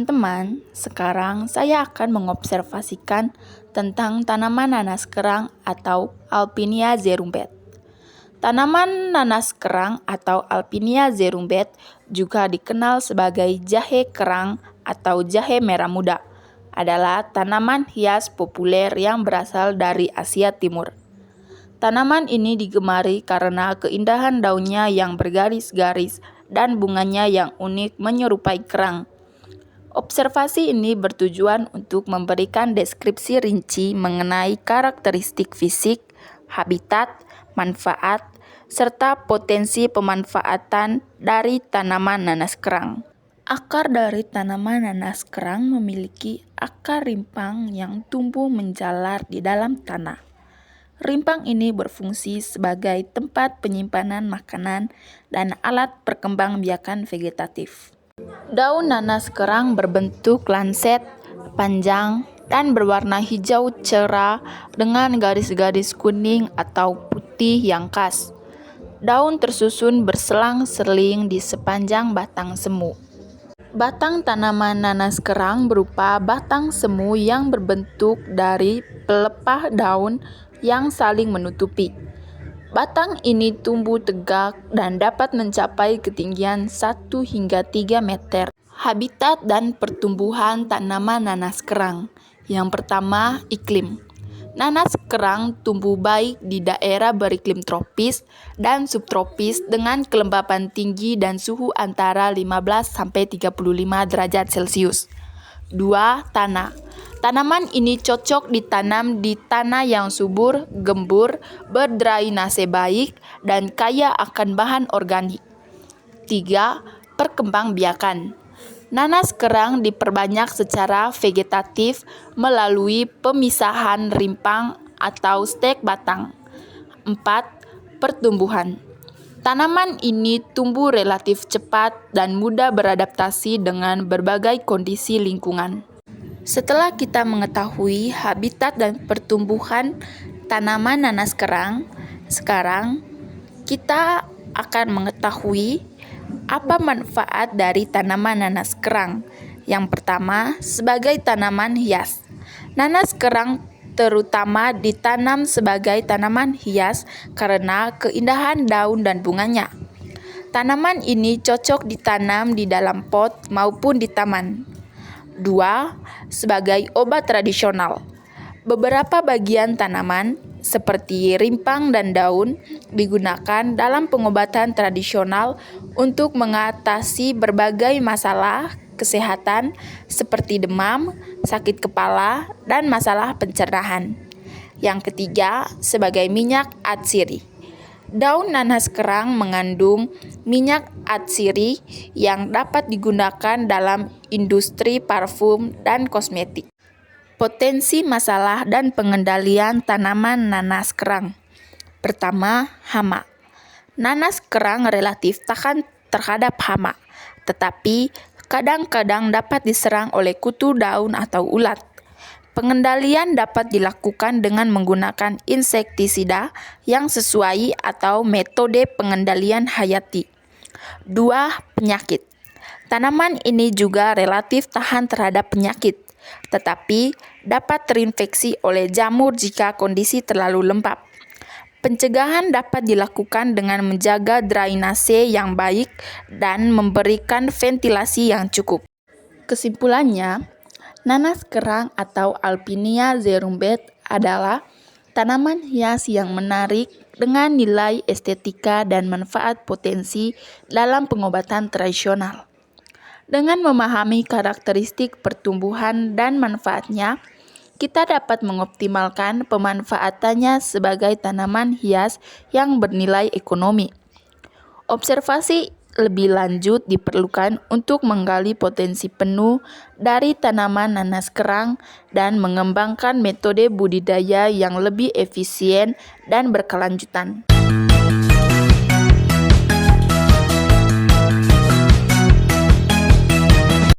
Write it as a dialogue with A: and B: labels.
A: teman-teman, sekarang saya akan mengobservasikan tentang tanaman nanas kerang atau Alpinia zerumbet. Tanaman nanas kerang atau Alpinia zerumbet juga dikenal sebagai jahe kerang atau jahe merah muda, adalah tanaman hias populer yang berasal dari Asia Timur. Tanaman ini digemari karena keindahan daunnya yang bergaris-garis dan bunganya yang unik menyerupai kerang. Observasi ini bertujuan untuk memberikan deskripsi rinci mengenai karakteristik fisik, habitat, manfaat, serta potensi pemanfaatan dari tanaman nanas kerang. Akar dari tanaman nanas kerang memiliki akar rimpang yang tumbuh menjalar di dalam tanah. Rimpang ini berfungsi sebagai tempat penyimpanan makanan dan alat perkembangbiakan vegetatif. Daun nanas kerang berbentuk lanset, panjang, dan berwarna hijau cerah dengan garis-garis kuning atau putih yang khas. Daun tersusun berselang-seling di sepanjang batang semu. Batang tanaman nanas kerang berupa batang semu yang berbentuk dari pelepah daun yang saling menutupi. Batang ini tumbuh tegak dan dapat mencapai ketinggian 1 hingga 3 meter. Habitat dan pertumbuhan tanaman nanas kerang. Yang pertama, iklim. Nanas kerang tumbuh baik di daerah beriklim tropis dan subtropis dengan kelembapan tinggi dan suhu antara 15-35 derajat Celcius. 2. Tanah. Tanaman ini cocok ditanam di tanah yang subur, gembur, berdrainase baik, dan kaya akan bahan organik. 3. Perkembangbiakan. Nanas kerang diperbanyak secara vegetatif melalui pemisahan rimpang atau stek batang. 4. Pertumbuhan. Tanaman ini tumbuh relatif cepat dan mudah beradaptasi dengan berbagai kondisi lingkungan. Setelah kita mengetahui habitat dan pertumbuhan tanaman nanas kerang, sekarang kita akan mengetahui apa manfaat dari tanaman nanas kerang. Yang pertama, sebagai tanaman hias. Nanas kerang terutama ditanam sebagai tanaman hias karena keindahan daun dan bunganya. Tanaman ini cocok ditanam di dalam pot maupun di taman. 2. Sebagai obat tradisional. Beberapa bagian tanaman, seperti rimpang dan daun, digunakan dalam pengobatan tradisional untuk mengatasi berbagai masalah kesehatan seperti demam, sakit kepala, dan masalah pencernaan. Yang ketiga, sebagai minyak atsiri. Daun nanas kerang mengandung minyak atsiri yang dapat digunakan dalam industri parfum dan kosmetik. Potensi masalah dan pengendalian tanaman nanas kerang. Pertama, hama. Nanas kerang relatif tahan terhadap hama, tetapi kadang-kadang dapat diserang oleh kutu daun atau ulat. Pengendalian dapat dilakukan dengan menggunakan insektisida yang sesuai atau metode pengendalian hayati. 2. Penyakit. Tanaman ini juga relatif tahan terhadap penyakit, tetapi dapat terinfeksi oleh jamur jika kondisi terlalu lembab. Pencegahan dapat dilakukan dengan menjaga drainase yang baik dan memberikan ventilasi yang cukup. Kesimpulannya, nanas kerang atau Alpinia zerumbet adalah tanaman hias yang menarik dengan nilai estetika dan manfaat potensi dalam pengobatan tradisional. Dengan memahami karakteristik pertumbuhan dan manfaatnya, kita dapat mengoptimalkan pemanfaatannya sebagai tanaman hias yang bernilai ekonomi. Observasi lebih lanjut diperlukan untuk menggali potensi penuh dari tanaman nanas kerang dan mengembangkan metode budidaya yang lebih efisien dan berkelanjutan.